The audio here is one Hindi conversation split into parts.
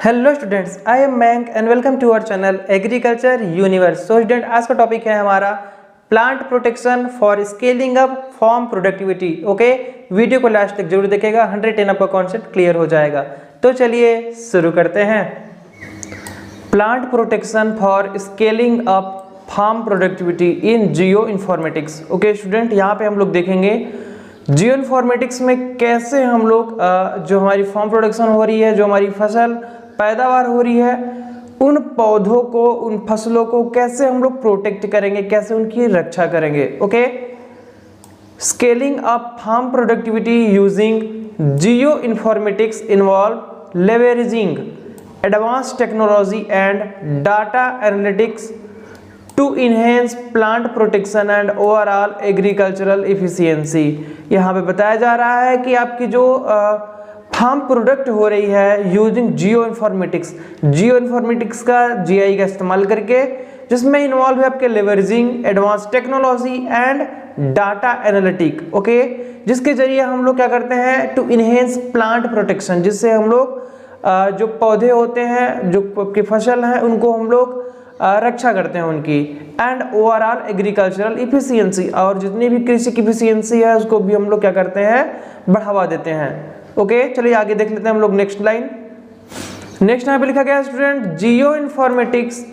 Hello students, I am Mank and welcome to our channel agriculture universe. So student, आज का टॉपिक है हमारा plant protection for scaling up farm productivity. Okay, video को लास्ट तक जरूर देखेगा, 110 आपका कॉन्सेप्ट क्लियर हो जाएगा। तो चलिए शुरू करते हैं। Plant protection for scaling up farm productivity in geo informatics. Okay student, यहाँ पे हम लोग देखेंगे जियो इन्फॉर्मेटिक्स में कैसे हम लोग जो हमारी फार्म प्रोडक्शन हो रही है, जो हमारी फसल पैदावार हो रही है, उन पौधों को, उन फसलों को कैसे हम लोग प्रोटेक्ट करेंगे, कैसे उनकी रक्षा करेंगे। Okay, scaling up farm productivity using geo informatics involve leveraging advance technology and data analytics to enhance plant protection and overall agricultural efficiency. यहाँ पे बताया जा रहा है कि आपकी जो फार्म प्रोडक्ट हो रही है यूजिंग जियो इन्फॉर्मेटिक्स का जीआई का इस्तेमाल करके, जिसमें इन्वॉल्व है आपके leveraging advance technology and data analytic. Okay, जिसके जरिए हम लोग क्या करते हैं, टू इनहेंस प्लांट प्रोटेक्शन, जिससे हम लोग जो पौधे होते हैं, जो आपकी फसल है, उनको हम लोग रक्षा करते हैं उनकी, एंड ओवरऑल एग्रीकल्चरल इफिशियंसी, और जितनी भी कृषि की इफिशियंसी है उसको भी हम लोग क्या करते हैं, बढ़ावा देते हैं। ओके, चलिए आगे देख लेते हैं हम लोग नेक्स्ट लाइन। नेक्स्ट यहाँ पे लिखा गया है student, geo informatics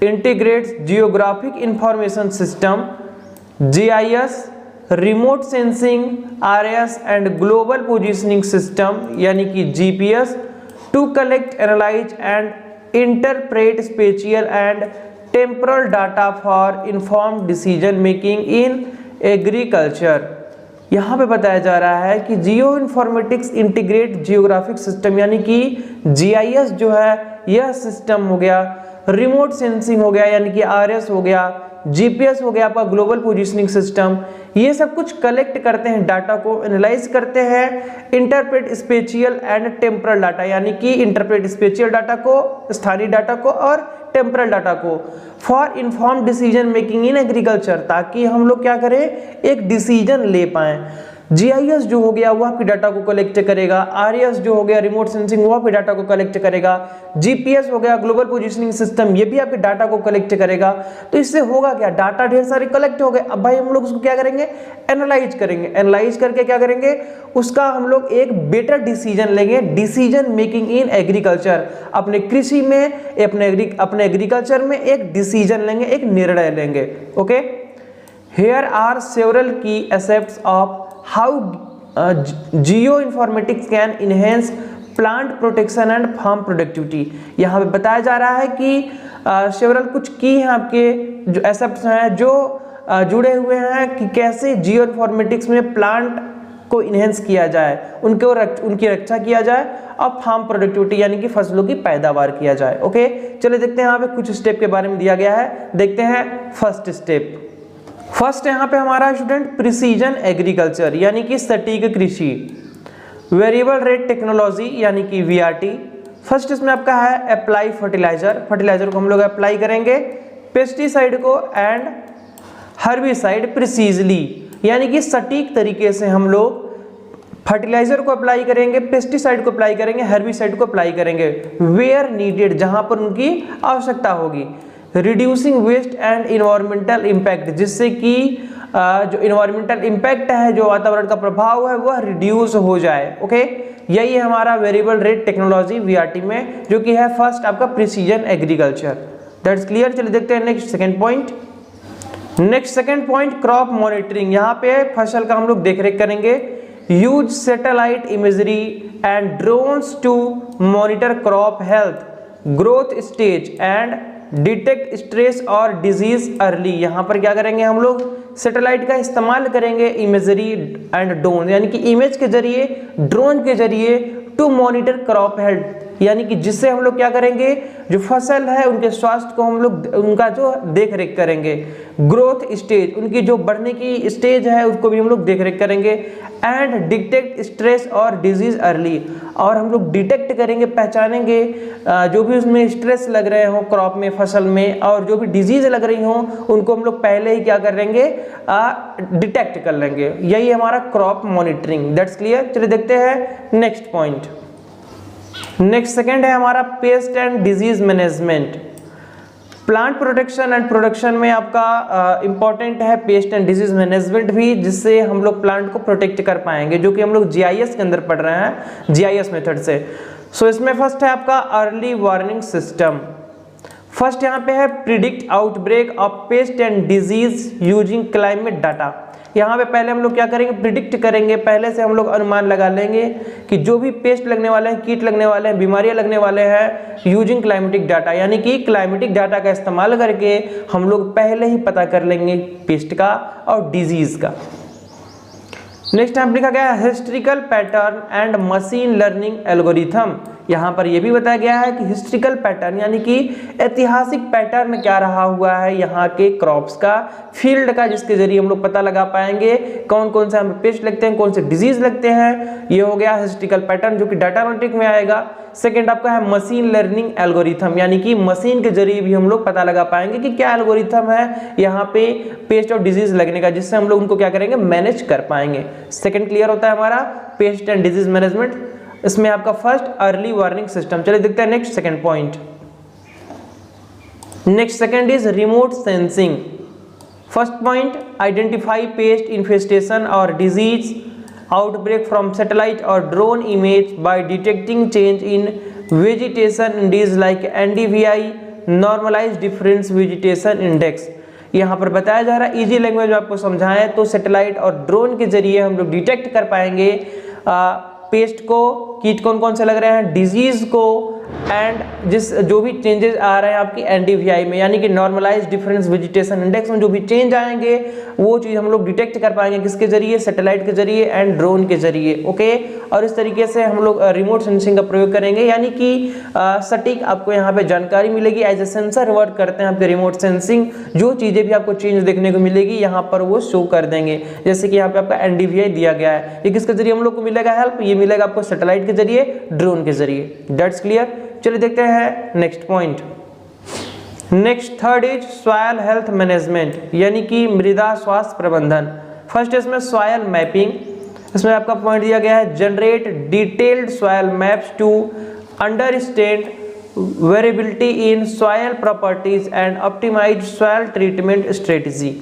integrates geographic information system GIS, remote sensing RS and global positioning system यानी कि GPS to collect, analyse and interpret spatial and temporal data for informed decision making in agriculture। यहाँ पे बताया जा रहा है कि geo informatics integrate geographic system यानी कि जीआईएस जो है यह सिस्टम हो गया, रिमोट सेंसिंग हो गया यानी कि आरएस हो गया, जीपीएस हो गया आपका ग्लोबल पोजीशनिंग सिस्टम, ये सब कुछ कलेक्ट करते हैं, डाटा को एनालाइज करते हैं, interpret spatial and temporal data यानी कि इंटरप्रेट स्पेशियल डाटा को, स्थानीय डाटा को और टेम्परल डाटा को, for inform decision making in agriculture, ताकि हम लोग क्या करें, एक डिसीजन ले पाएं। जीआईएस जो हो गया वो आपके डाटा को कलेक्ट करेगा, आरएस जो हो गया रिमोट सेंसिंग वो आपके डाटा को कलेक्ट करेगा, जीपीएस हो गया ग्लोबल पोजीशनिंग सिस्टम ये भी आपके डाटा को कलेक्ट करेगा। तो इससे होगा क्या, डाटा ढेर सारे कलेक्ट हो गए, अब भाई हम लोग उसको क्या करेंगे, एनालाइज करेंगे, एनालाइज करके क्या करेंगे, उसका हम लोग एक बेटर डिसीजन लेंगे, डिसीजन मेकिंग इन एग्रीकल्चर, अपने कृषि में, अपने एग्रीकल्चर में एक डिसीजन लेंगे, एक निर्णय लेंगे। Okay, here are several key aspects of how geo informatics can enhance plant protection and farm productivity. यहाँ पे बताया जा रहा है कि सेवरल कुछ की हैं आपके जो एस्पेक्ट्स हैं जो जुड़े हुए हैं कि कैसे जियो इन्फॉर्मेटिक्स में प्लांट को इनहेंस किया जाए, उनकी रक्षा किया जाए और फार्म प्रोडक्टिविटी यानी कि फसलों की पैदावार किया जाए। ओके, चलिए देखते हैं यहाँ पे कुछ स्टेप के बारे में दिया गया है। देखते हैं फर्स्ट स्टेप। फर्स्ट यहाँ पे हमारा स्टूडेंट प्रिसीजन एग्रीकल्चर यानी कि सटीक कृषि, वेरिएबल रेट टेक्नोलॉजी यानी कि वीआरटी। फर्स्ट इसमें आपका है अप्लाई फर्टिलाइजर, फर्टिलाइजर को हम लोग अप्लाई करेंगे, पेस्टिसाइड को एंड हर्बिसाइड प्रिसीजली यानी कि सटीक तरीके से हम लोग फर्टिलाइजर को अप्लाई करेंगे, पेस्टिसाइड को अप्लाई करेंगे, हर्बिसाइड को अप्लाई करेंगे, वेयर नीडेड जहां पर उनकी आवश्यकता होगी, reducing waste and environmental impact, जिससे कि जो इन्वायरमेंटल इम्पैक्ट है, जो वातावरण का प्रभाव है वह रिड्यूस हो जाए। ओके, यही है हमारा वेरिएबल रेट टेक्नोलॉजी वीआरटी में, जो कि है फर्स्ट आपका प्रिसीजन एग्रीकल्चर। That's clear. चलिए देखते हैं next second point. Next second point crop monitoring. यहाँ पे फसल का हम लोग देखरेख करेंगे, use satellite imagery and drones to monitor crop health, growth stage and detect stress और डिजीज अर्ली। यहाँ पर क्या करेंगे, हम लोग सैटेलाइट का इस्तेमाल करेंगे, इमेजरी एंड ड्रोन यानी कि इमेज के जरिए, ड्रोन के जरिए, टू मॉनिटर क्रॉप हेल्थ यानी कि जिससे हम लोग क्या करेंगे, जो फसल है उनके स्वास्थ्य को हम लोग उनका जो देख रेख करेंगे, ग्रोथ स्टेज उनकी जो बढ़ने की स्टेज है उसको भी हम लोग देख रेख करेंगे, एंड डिटेक्ट स्ट्रेस और डिजीज अर्ली, और हम लोग डिटेक्ट करेंगे, पहचानेंगे जो भी उसमें स्ट्रेस लग रहे हो क्रॉप में, फसल में, और जो भी डिजीज लग रही हो उनको हम लोग पहले ही क्या कर लेंगे, डिटेक्ट कर लेंगे। यही हमारा क्रॉप मॉनिटरिंग। That's clear. चलिए देखते हैं नेक्स्ट पॉइंट। नेक्स्ट सेकंड है हमारा paste and disease management. Plant protection and production में आपका इंपॉर्टेंट है पेस्ट एंड डिजीज मैनेजमेंट भी, जिससे हम लोग प्लांट को प्रोटेक्ट कर पाएंगे, जो कि हम लोग जीआईएस के अंदर पढ़ रहे हैं, जीआईएस मेथड से। सो इसमें फर्स्ट है आपका अर्ली वार्निंग सिस्टम। फर्स्ट यहाँ पे है predict outbreak of paste and disease using climate data. यहाँ पे पहले हम लोग क्या करेंगे, प्रिडिक्ट करेंगे, पहले से हम लोग अनुमान लगा लेंगे कि जो भी पेस्ट लगने वाले हैं, कीट लगने वाले हैं, बीमारियां लगने वाले हैं, यूजिंग क्लाइमेटिक डाटा, यानी कि क्लाइमेटिक डाटा का इस्तेमाल करके हम लोग पहले ही पता कर लेंगे पेस्ट का और डिजीज का। नेक्स्ट यहाँ लिखा गया है historical pattern and machine learning algorithm. यहाँ पर यह भी बताया गया है कि हिस्ट्रिकल पैटर्न यानी कि ऐतिहासिक पैटर्न क्या रहा हुआ है यहाँ के क्रॉप्स का, फील्ड का, जिसके जरिए हम लोग पता लगा पाएंगे कौन कौन से हमें पेस्ट लगते हैं, कौन से डिजीज लगते हैं। ये हो गया हिस्ट्रिकल पैटर्न, जो कि डाटा एनालिटिक्स में आएगा। सेकेंड आपका है मशीन लर्निंग एल्गोरिथम, यानी कि मशीन के जरिए भी हम लोग पता लगा पाएंगे कि क्या एल्गोरिथम है यहाँ पे पेस्ट और डिजीज लगने का, जिससे हम लोग उनको क्या करेंगे, मैनेज कर पाएंगे। सेकेंड क्लियर होता है हमारा पेस्ट एंड डिजीज मैनेजमेंट। इसमें आपका फर्स्ट अर्ली वार्निंग सिस्टम। चलिए देखते हैं next second point. Next second is remote sensing. First point identify pest infestation और डिजीज आउटब्रेक फ्रॉम सैटेलाइट और drone image by detecting change in vegetation indices like NDVI normalized difference vegetation index. यहाँ पर बताया जा रहा है इजी लैंग्वेज में आपको समझाएं तो सैटेलाइट और ड्रोन के जरिए हम लोग डिटेक्ट कर पाएंगे पेस्ट को, कीट कौन कौन से लग रहे हैं, डिजीज को, एंड जो भी चेंजेस आ रहे हैं आपकी एनडीवीआई में, यानी कि नॉर्मलाइज्ड डिफरेंस वेजिटेशन इंडेक्स में जो भी चेंज आएंगे वो चीज हम लोग डिटेक्ट कर पाएंगे किसके जरिए, सैटेलाइट के जरिए एंड ड्रोन के जरिए। ओके, और इस तरीके से हम लोग रिमोट सेंसिंग का प्रयोग करेंगे, यानी कि सटीक आपको यहाँ पे जानकारी मिलेगी। एज ए सेंसर वर्क करते हैं आपके रिमोट सेंसिंग, जो चीजें भी आपको चेंज देखने को मिलेगी यहाँ पर वो शो कर देंगे। जैसे कि यहाँ पे आपका एनडीवीआई दिया गया है, ये किसके जरिए हम लोग को मिलेगा हेल्प, ये मिलेगा आपको सैटेलाइट के जरिए, ड्रोन के जरिए। That's clear. चलिए देखते हैं next point. Next third is soil health management, यानी कि मृदा स्वास्थ्य प्रबंधन। फर्स्ट इसमें सॉइल मैपिंग। इसमें आपका पॉइंट दिया गया है generate detailed soil maps to understand variability in soil properties and optimise soil treatment strategy.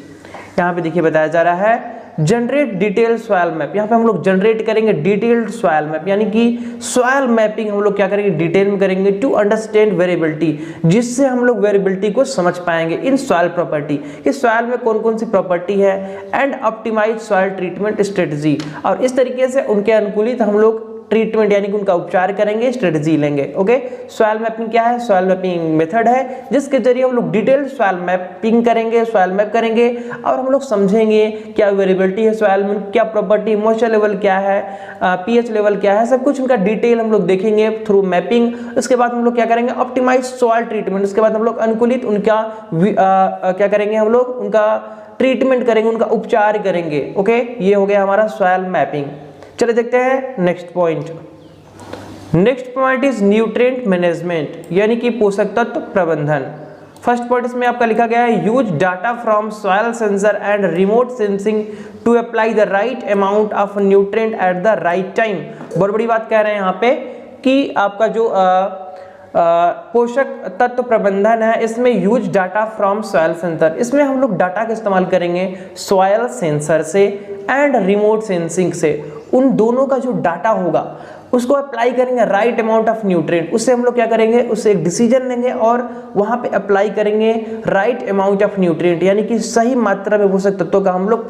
यहाँ पे देखिए बताया जा रहा है जनरेट डिटेल सॉइल मैप। यहाँ पे हम लोग जनरेट करेंगे डिटेल्ड सॉइल मैप, यानी कि सॉइल मैपिंग हम लोग क्या करेंगे, डिटेल में करेंगे टू अंडरस्टैंड वेरिएबिलिटी, जिससे हम लोग वेरिएबिलिटी को समझ पाएंगे इन सॉइल प्रॉपर्टी, कि सॉइल में कौन कौन सी प्रॉपर्टी है, and optimise soil treatment strategy, और इस तरीके से उनके अनुकूलित हम लोग ट्रीटमेंट यानी कि उनका उपचार करेंगे, स्ट्रेटजी लेंगे। ओके, सॉइल मैपिंग क्या है, सॉइल मैपिंग मेथड है जिसके जरिए हम लोग डिटेल्ड सॉइल मैपिंग करेंगे, सॉइल मैप करेंगे, और हम लोग समझेंगे क्या वेरिएबिलिटी है सॉइल में, क्या प्रॉपर्टी, मॉइस्चर लेवल क्या है, पीएच लेवल क्या है, सब कुछ उनका डिटेल हम लोग देखेंगे थ्रू मैपिंग। उसके बाद हम लोग क्या करेंगे, ऑप्टिमाइज सॉइल ट्रीटमेंट। उसके बाद हम लोग अनुकूलित उनका क्या करेंगे, हम लोग उनका ट्रीटमेंट करेंगे, उनका उपचार करेंगे। ओके, ये हो गया हमारा सॉइल मैपिंग। चलिए देखते हैं next point. Next point is nutrient management, यानी कि पोषक तत्व प्रबंधन। फर्स्ट पॉइंट इसमें आपका लिखा गया है use data from soil sensor and remote sensing to apply the right amount of nutrient at the right time. बहुत बड़ी बात कह रहे हैं यहाँ पे कि आपका जो पोषक तत्व प्रबंधन है, इसमें use data from soil sensor, इसमें हम लोग डाटा का इस्तेमाल करेंगे सॉइल सेंसर से एंड रिमोट सेंसिंग से। उन दोनों का जो डाटा होगा उसको अप्लाई करेंगे राइट अमाउंट ऑफ न्यूट्रिएंट, उससे हम लोग क्या करेंगे, उससे एक डिसीजन लेंगे और वहां पे अप्लाई करेंगे राइट अमाउंट ऑफ न्यूट्रिएंट, यानी कि सही मात्रा में पोषक तत्वों का हम लोग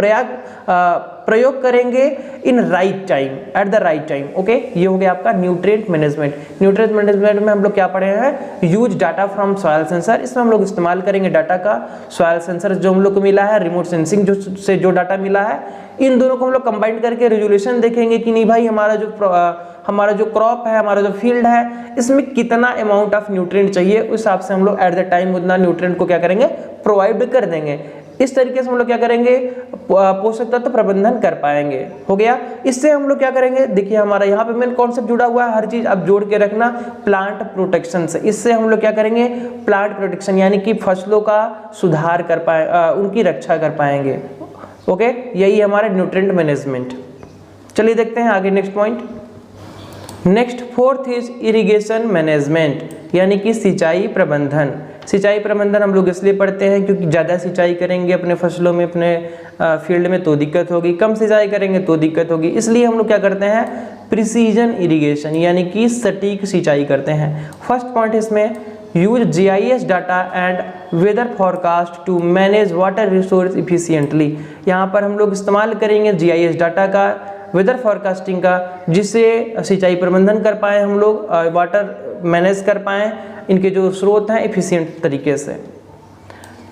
प्रयोग करेंगे in right time, eight the right time. Okay, ये हो गया आपका न्यूट्रिएंट मैनेजमेंट। न्यूट्रिएंट मैनेजमेंट में हम लोग क्या पढ़े हैं, use data from soil sensor, इसमें हम लोग इस्तेमाल करेंगे डाटा का, सॉइल सेंसर जो हम लोग को मिला है, रिमोट सेंसिंग जो डाटा मिला है, इन दोनों को हम लोग कंबाइन करके रेजोल्यूशन देखेंगे कि नहीं भाई हमारा जो क्रॉप है, हमारा जो फील्ड है, इसमें कितना अमाउंट ऑफ न्यूट्रिएंट चाहिए, उस हिसाब से हम लोग एट द टाइम उतना न्यूट्रिएंट को क्या करेंगे, प्रोवाइड कर देंगे। इस तरीके से हम लोग क्या करेंगे, पोषक तत्व प्रबंधन कर पाएंगे। हो गया। इससे हम लोग क्या करेंगे, देखिए हमारा यहाँ पे मेन कॉन्सेप्ट जुड़ा हुआ है, हर चीज आप जोड़ के रखना, प्लांट प्रोटेक्शन से। इससे हम लोग क्या करेंगे, प्लांट प्रोटेक्शन यानी कि फसलों का सुधार कर पाए, उनकी रक्षा कर पाएंगे। ओके, यही हमारा न्यूट्रिएंट मैनेजमेंट। चलिए देखते हैं आगे next point. Next fourth is irrigation management, यानी कि सिंचाई प्रबंधन। सिंचाई प्रबंधन हम लोग इसलिए पढ़ते हैं क्योंकि ज़्यादा सिंचाई करेंगे अपने फसलों में, अपने फील्ड में तो दिक्कत होगी, कम सिंचाई करेंगे तो दिक्कत होगी। इसलिए हम लोग क्या करते हैं, प्रिसीजन इरिगेशन यानी कि सटीक सिंचाई करते हैं। फर्स्ट पॉइंट इसमें, use GIS data and weather forecast to manage water resource efficiently. यहाँ पर हम लोग इस्तेमाल करेंगे GIS डाटा का, वेदर फॉरकास्टिंग का, जिससे सिंचाई प्रबंधन कर पाएँ हम लोग, वाटर मैनेज कर पाएँ, इनके जो स्रोत हैं एफिशिएंट तरीके से।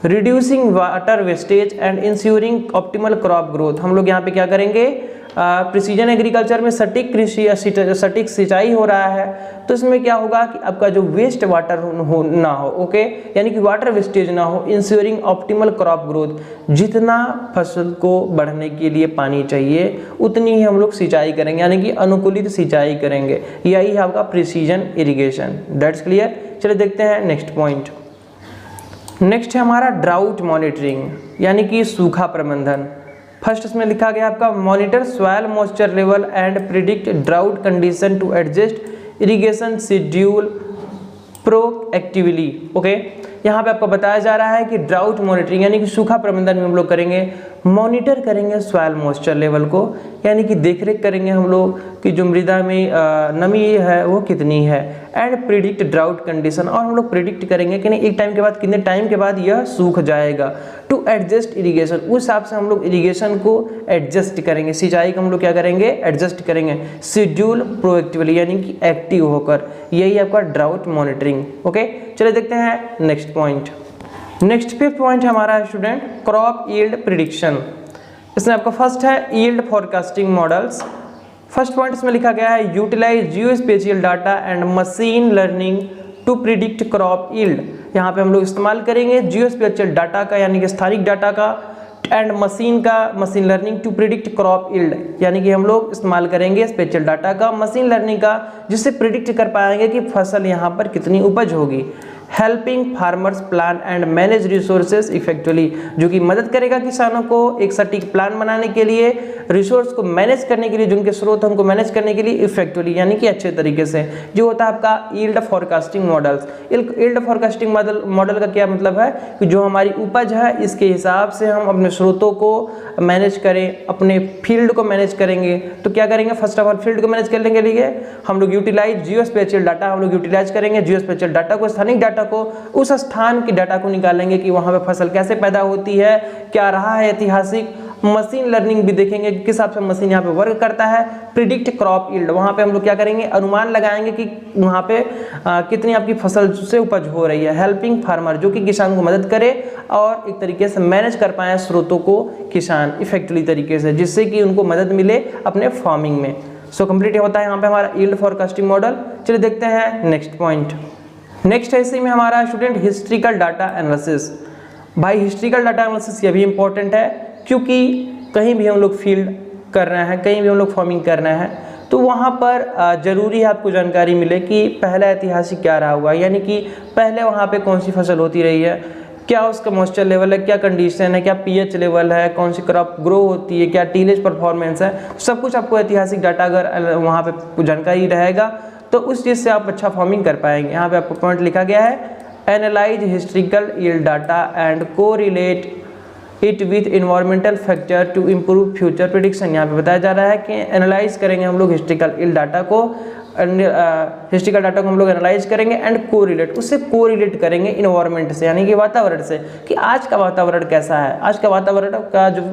Reducing water wastage and ensuring optimal crop growth. हम लोग यहाँ पे क्या करेंगे, प्रिसीजन एग्रीकल्चर में सटीक कृषि या सटीक सिंचाई हो रहा है, तो इसमें क्या होगा कि आपका जो वेस्ट वाटर ना हो, ओके, यानी कि वाटर वेस्टेज ना हो। इंश्योरिंग ऑप्टिमल क्रॉप ग्रोथ, जितना फसल को बढ़ने के लिए पानी चाहिए उतनी ही हम लोग सिंचाई करेंगे, यानी कि अनुकूलित सिंचाई करेंगे। यही है आपका प्रिसीजन इरिगेशन। That's clear. चलिए देखते हैं नेक्स्ट पॉइंट। नेक्स्ट है हमारा ड्राउट मॉनिटरिंग, यानी कि सूखा प्रबंधन। फर्स्ट इसमें लिखा गया आपका, monitor soil moisture level and predict drought condition to adjust irrigation schedule proactively. Okay, यहाँ पे आपको बताया जा रहा है कि ड्राउट मॉनिटरिंग यानी कि सूखा प्रबंधन में हम लोग करेंगे, मॉनिटर करेंगे सॉइल मॉइस्चर लेवल को, यानी कि देखरेख करेंगे हम लोग कि जो मृदा में नमी है वो कितनी है, एंड प्रिडिक्ट ड्राउट कंडीशन, और हम लोग प्रिडिक्ट करेंगे कि नहीं एक टाइम के बाद, कितने टाइम के बाद यह सूख जाएगा। टू एडजस्ट इरिगेशन, उस हिसाब से हम लोग इरिगेशन को एडजस्ट करेंगे, सिंचाई को हम लोग क्या करेंगे, एडजस्ट करेंगे। शेड्यूल प्रोएक्टिवली यानी कि एक्टिव होकर, यही आपका ड्राउट मॉनिटरिंग। ओके, चलिए देखते हैं next point. Next fifth point है हमारा स्टूडेंट, क्रॉप यील्ड प्रिडिक्शन। इसमें आपका फर्स्ट है yield forecasting models. First point इसमें लिखा गया है, utilise geospatial data and machine learning to predict crop yield. यहाँ पे हम लोग इस्तेमाल करेंगे जियोस्पेशियल डाटा का, यानी कि स्थानिक डाटा का, and machine learning to predict crop yield, यानी कि हम लोग इस्तेमाल करेंगे स्पेशल डाटा का, मशीन लर्निंग का, जिससे प्रिडिक्ट कर पाएंगे कि फसल यहाँ पर कितनी उपज होगी। Helping farmers plan and manage resources effectively, जो कि मदद करेगा किसानों को एक सटीक प्लान बनाने के लिए, रिसोर्स को मैनेज करने के लिए, जिनके स्रोत हैं उनको मैनेज करने के लिए इफेक्टिवली, यानी कि अच्छे तरीके से। जो होता है आपका yield forecasting models. Yield forecasting model का क्या मतलब है कि जो हमारी उपज है इसके हिसाब से हम अपने स्रोतों को मैनेज करें, अपने फील्ड को मैनेज करेंगे। तो क्या करेंगे, फर्स्ट ऑफ ऑल फील्ड को मैनेज करने के लिए हम लोग यूटिलाइज जियोस्पेशियल डाटा, हम लोग यूटिलाइज करेंगे जियोस्पेशियल डाटा को, स्थानिक डाटा को, उस स्थान के डाटा को निकालेंगे कि वहां पे फसल कैसे पैदा होती है, क्या रहा है ऐतिहासिक। मशीन लर्निंग भी देखेंगे कि किस हिसाब से मशीन यहाँ पे वर्क करता है। प्रिडिक्ट क्रॉप यील्ड, वहां पे हम लोग क्या करेंगे, अनुमान लगाएंगे कि वहां पे कितनी आपकी फसल से उपज हो रही है। हेल्पिंग फार्मर, जो कि किसान को मदद करे और एक तरीके से मैनेज कर पाए स्रोतों को किसान इफेक्टिवली तरीके से, जिससे कि उनको मदद मिले अपने फार्मिंग में। सो कंप्लीट होता है यहाँ पे हमारा यील्ड फोरकास्टिंग मॉडल। चलिए देखते हैं नेक्स्ट पॉइंट। नेक्स्ट है इसी में हमारा स्टूडेंट हिस्ट्रिकल डाटा एनालिसिस। भाई हिस्ट्रिकल डाटा एनालिसिस ये भी इंपॉर्टेंट है, क्योंकि कहीं भी हम लोग फील्ड कर रहे हैं, कहीं भी हम लोग फार्मिंग कर रहे हैं, तो वहाँ पर ज़रूरी है आपको जानकारी मिले कि पहला ऐतिहासिक क्या रहा हुआ, यानी कि पहले वहाँ पे कौन सी फसल होती रही है, क्या उसका मॉइस्चर लेवल है, क्या कंडीशन है, क्या पीएच लेवल है, कौन सी क्रॉप ग्रो होती है, क्या टीलेज परफॉर्मेंस है, सब कुछ आपको ऐतिहासिक डाटा अगर वहाँ पे जानकारी रहेगा तो उस चीज़ से आप अच्छा फार्मिंग कर पाएंगे। यहाँ पे आपको पॉइंट लिखा गया है, analyse historical yield data and correlate it with environmental factor to improve future prediction. यहाँ पे बताया जा रहा है कि एनालाइज करेंगे हम लोग हिस्ट्रिकल यील्ड डाटा को, हिस्ट्रिकल डाटा को हम लोग एनालाइज करेंगे एंड कोरिलेट, उससे कोरिलेट करेंगे इन्वायरमेंट से, यानी कि वातावरण से, कि आज का वातावरण कैसा है, आज का वातावरण का जो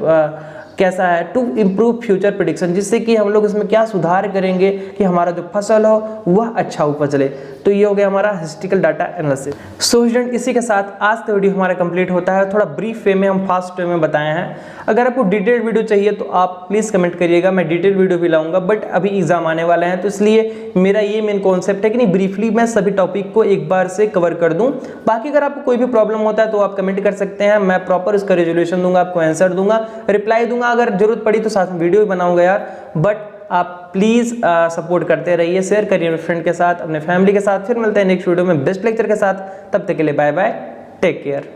कैसा है, टू इम्प्रूव फ्यूचर प्रेडिक्शन, जिससे कि हम लोग इसमें क्या सुधार करेंगे कि हमारा जो फसल हो वह अच्छा उपज ले। तो ये हो गया हमारा historical data analysis. So student, इसी के साथ आज का वीडियो हमारा कंप्लीट होता है। थोड़ा ब्रीफ वे में, हम फास्ट वे में बताए हैं। अगर आपको डिटेल्ड वीडियो चाहिए तो आप प्लीज़ कमेंट करिएगा, मैं डिटेल वीडियो भी लाऊंगा, बट अभी एग्जाम आने वाले हैं तो इसलिए मेरा ये मेन कॉन्सेप्ट है कि नहीं ब्रीफली मैं सभी टॉपिक को एक बार से कवर कर दूं। बाकी अगर आपको कोई भी प्रॉब्लम होता है तो आप कमेंट कर सकते हैं, मैं प्रॉपर उसका रेजोल्यूशन दूंगा, आपको आंसर दूंगा, रिप्लाई दूंगा। अगर जरूरत पड़ी तो साथ में वीडियो भी बनाऊंगा यार, बट आप प्लीज़ सपोर्ट करते रहिए, शेयर करिए अपने फ्रेंड के साथ, अपने फैमिली के साथ। फिर मिलते हैं नेक्स्ट वीडियो में बेस्ट लेक्चर के साथ, तब तक के लिए बाय बाय, टेक केयर।